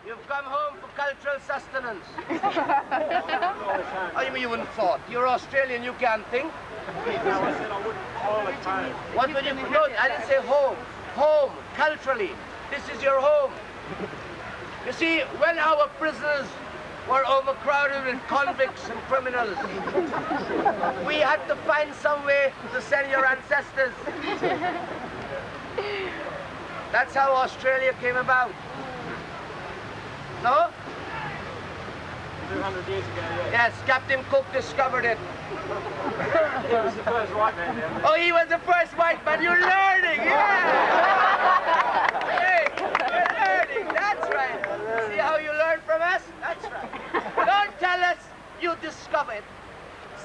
You've come home for cultural sustenance. Oh, you mean you wouldn't thought? You're Australian, you can't think. What would you... No, I didn't say home. Home, culturally. This is your home. You see, when our prisoners were overcrowded with convicts and criminals, we had to find some way to send your ancestors. That's how Australia came about. No? 200 years ago, yeah. Yes, Captain Cook discovered it. He was the first white man down there. Oh, he was the first white man. You're learning, yeah! Hey, you're learning, that's right. See how you learn from us? That's right. Don't tell us you discovered.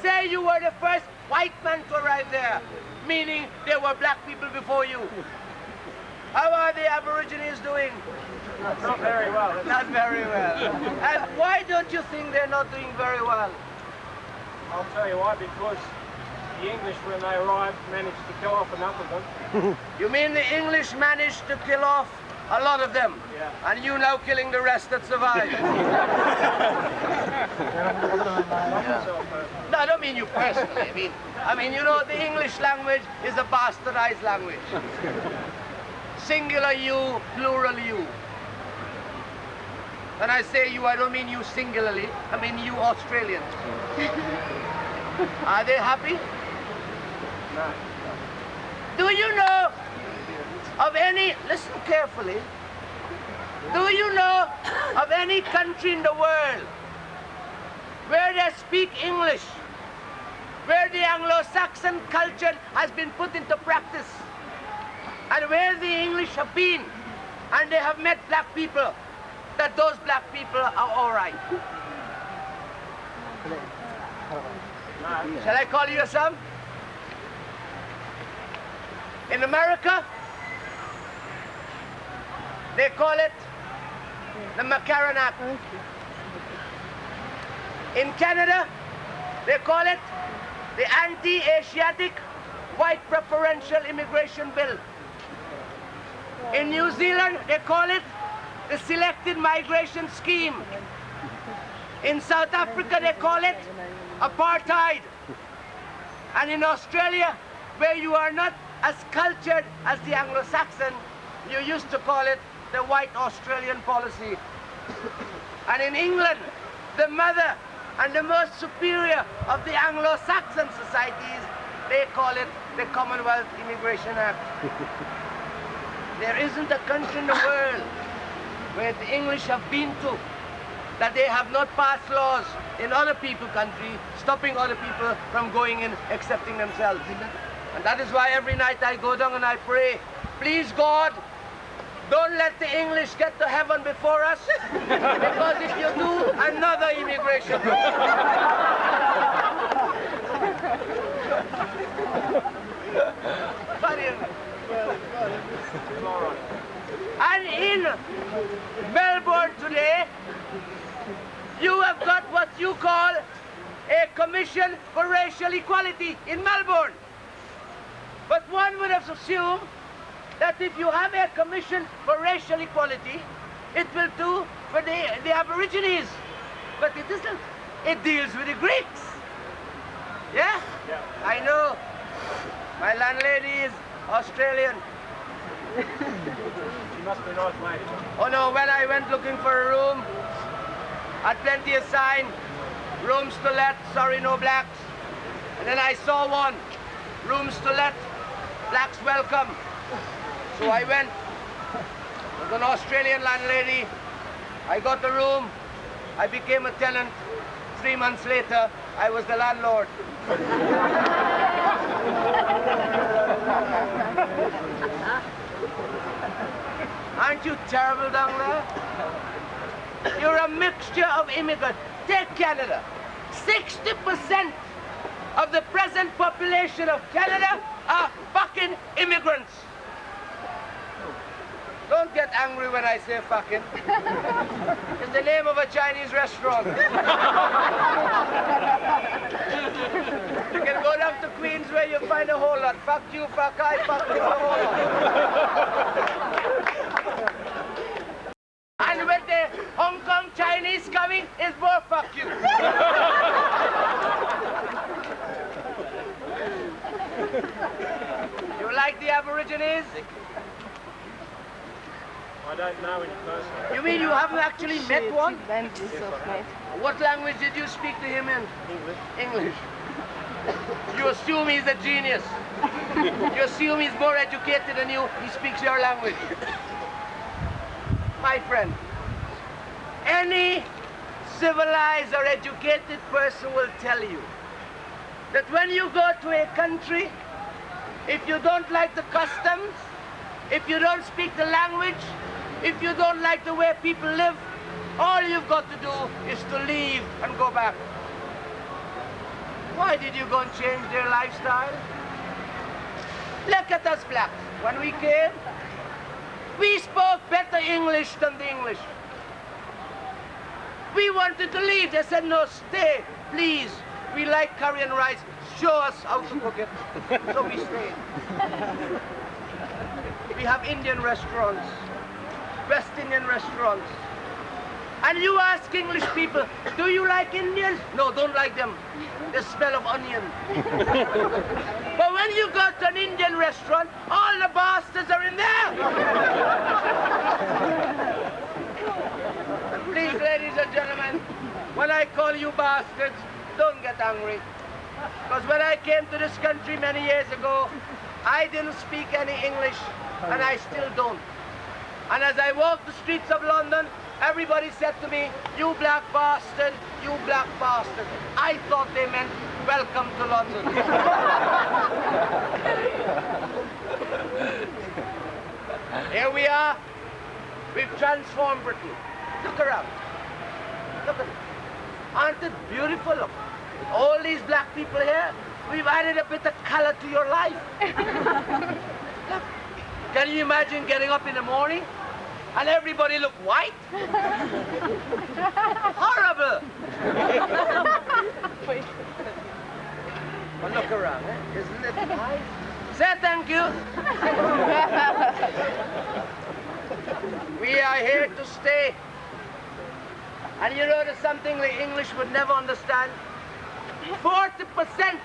Say you were the first white man to arrive there, meaning there were black people before you. How are the Aborigines doing? Not very well. Not very well. And why don't you think they're not doing very well? I'll tell you why, because the English, when they arrived, managed to kill off enough of them. You mean the English managed to kill off a lot of them? Yeah. And you now killing the rest that survived? No, I don't mean you personally. I mean, you know, the English language is a bastardized language. Singular you, plural you. When I say you, I don't mean you singularly, I mean you Australians. Are they happy? No. Do you know of any, listen carefully, do you know of any country in the world where they speak English, where the Anglo-Saxon culture has been put into practice, and where the English have been, and they have met black people, that those black people are all right? Shall I call you some? In America, they call it the McCarran Act. In Canada, they call it the Anti-Asiatic White Preferential Immigration Bill. In New Zealand, they call it the Selected Migration Scheme. In South Africa, they call it apartheid. And in Australia, where you are not as cultured as the Anglo-Saxon, you used to call it the white Australian policy. And in England, the mother and the most superior of the Anglo-Saxon societies, they call it the Commonwealth Immigration Act. There isn't a country in the world where the English have been to that they have not passed laws in other people's country, stopping other people from going in, accepting themselves. And that is why every night I go down and I pray, please God, don't let the English get to heaven before us, because if you do, another immigration. And in Melbourne today, you have got what you call a Commission for Racial Equality in Melbourne. But one would have assumed that if you have a Commission for Racial Equality, it will do for the Aborigines. But it isn't. It deals with the Greeks. Yeah? Yeah. I know. My landlady is Australian. She must be nice, mate. Oh no, when I went looking for a room, had plenty of sign, rooms to let, sorry no blacks. And then I saw one, rooms to let, blacks welcome. So I went with an Australian landlady, I got the room, I became a tenant. 3 months later, I was the landlord. Aren't you terrible down there? You're a mixture of immigrants. Take Canada. 60% of the present population of Canada are fucking immigrants. Don't get angry when I say fucking. It's the name of a Chinese restaurant. You can go down to Queens where you find a whole lot. Fuck you, fuck I, fuck you, a whole lot. coming is more fuck you. You like the Aborigines? I don't know any person. You mean you haven't actually met one? Yes, What language did you speak to him in? English. English. You assume he's a genius. You assume he's more educated than you. He speaks your language. My friend, any civilized or educated person will tell you that when you go to a country, if you don't like the customs, if you don't speak the language, if you don't like the way people live, all you've got to do is to leave and go back. Why did you go and change their lifestyle? Look at us blacks. When we came, we spoke better English than the English. We wanted to leave. They said, no, stay, please. We like curry and rice. Show us how to cook it. So we stayed. We have Indian restaurants, West Indian restaurants. And you ask English people, do you like Indians? No, don't like them. The smell of onion. But when you go to an Indian restaurant, all the bastards are in there. And please, ladies and gentlemen, when I call you bastards, don't get angry. Because when I came to this country many years ago, I didn't speak any English, and I still don't. And as I walked the streets of London, everybody said to me, you black bastard, you black bastard. I thought they meant, welcome to London. Here we are. We've transformed Britain. Look around. Look at it. Aren't it beautiful? Look. All these black people here, we've added a bit of color to your life. Look. Can you imagine getting up in the morning and everybody look white? Horrible. But look around, eh? Isn't it nice? Say thank you. We are here to stay. And you know there's something the English would never understand? 40%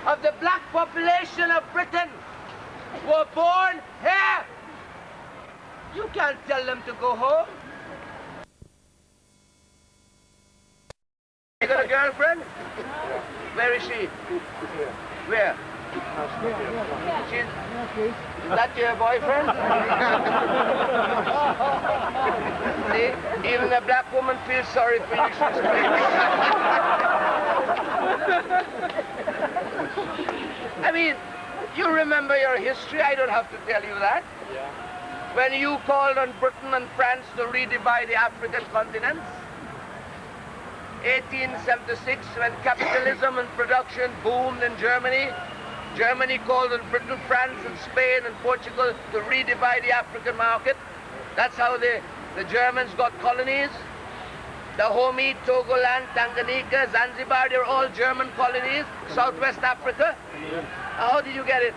of the black population of Britain were born here. You can't tell them to go home. You got a girlfriend? Where is she? Where? She's, is that your boyfriend? See, even a black woman feels sorry for you. She's I mean, you remember your history. I don't have to tell you that. Yeah. When you called on Britain and France to redivide the African continent, 1876, when capitalism and production boomed in Germany, Germany called on Britain, France, and Spain and Portugal to redivide the African market. That's how the Germans got colonies. Dahomey, Togoland, Tanganyika, Zanzibar, they're all German colonies, Southwest Africa. Yeah. How did you get it?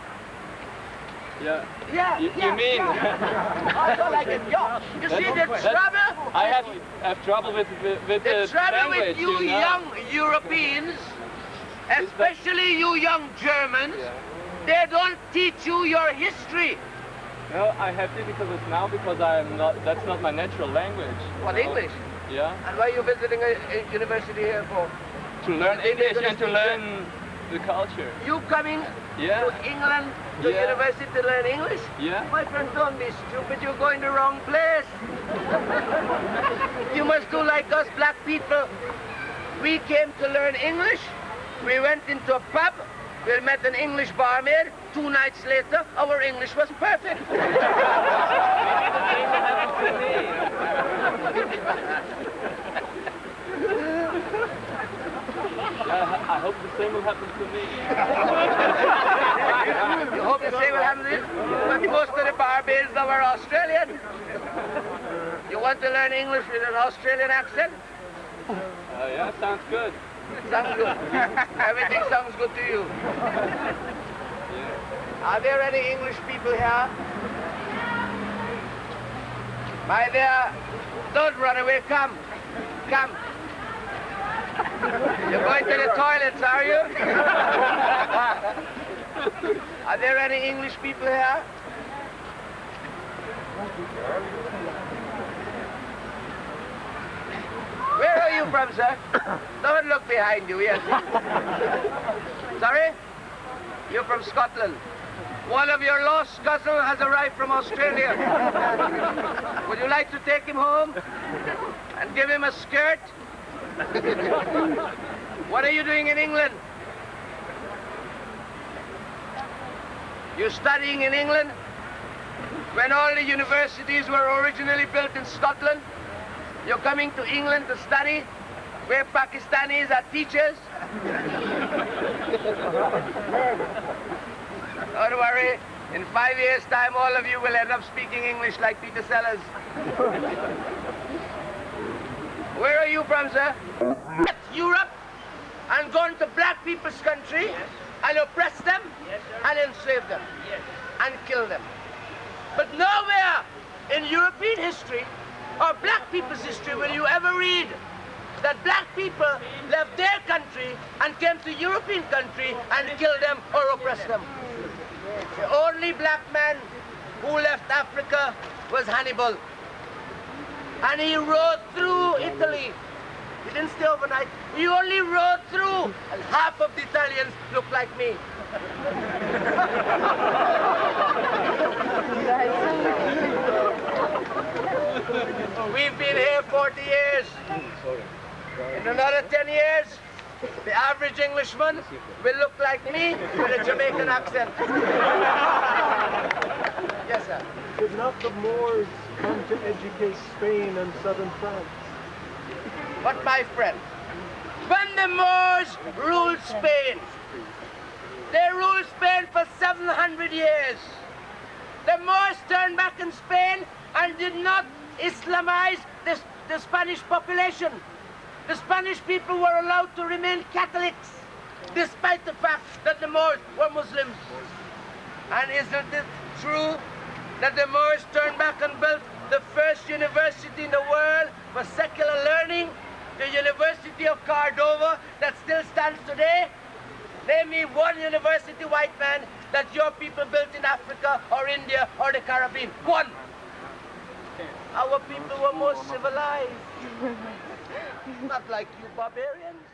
Yeah. Yeah, You yeah, mean? Yeah. I don't like it. Yeah. You see the trouble? I have trouble with The trouble language, with you know? young Europeans, especially you young Germans, Yeah. they don't teach you your history. No, I have difficulties now because that's not my natural language. What, you know? English? Yeah. And why are you visiting a university here for? To learn You think English they're and to gonna speak learn the culture. You coming Yeah. to England, to Yeah. university to learn English? Yeah. My friend, don't be stupid, you're going the wrong place. You must do like us black people. We came to learn English, we went into a pub, we met an English barmaid, 2 nights later, our English was perfect. I hope the same will happen to me. You hope the same will happen to you? But most of the barbaids now are Australian. You want to learn English with an Australian accent? Yeah, sounds good. Sounds good. Everything sounds good to you. Yeah. Are there any English people here? My dear, don't run away, come. Come. You're going to the toilets, are you? Are there any English people here? Where are you from, sir? Don't look behind you, yes. Sorry? You're from Scotland. One of your lost cousins has arrived from Australia. Would you like to take him home and give him a skirt? What are you doing in England? You're studying in England? When all the universities were originally built in Scotland? You're coming to England to study, where Pakistanis are teachers? Don't worry, in 5 years' time, all of you will end up speaking English like Peter Sellers. Where are you from, sir? Europe and gone to black people's country, yes, and oppress them, yes, and enslave them, yes, and kill them. But nowhere in European history or black people's history will you ever read that black people left their country and came to European country and killed them or oppressed them. The only black man who left Africa was Hannibal. And he rode through Italy. He didn't stay overnight. He only rode through, and half of the Italians look like me. We've been here 40 years. In another 10 years, the average Englishman will look like me with a Jamaican accent. Yes, sir. Did not the Moors come to educate Spain and southern France? But my friend, when the Moors ruled Spain, they ruled Spain for 700 years. The Moors turned back in Spain and did not Islamize the Spanish population. The Spanish people were allowed to remain Catholics, despite the fact that the Moors were Muslims. And isn't it true that the Moors turned back and built the first university in the world for secular learning, the University of Cordova, that still stands today? Name me one university, white man, that your people built in Africa or India or the Caribbean. One. Our people were more civilized. Not like you barbarians.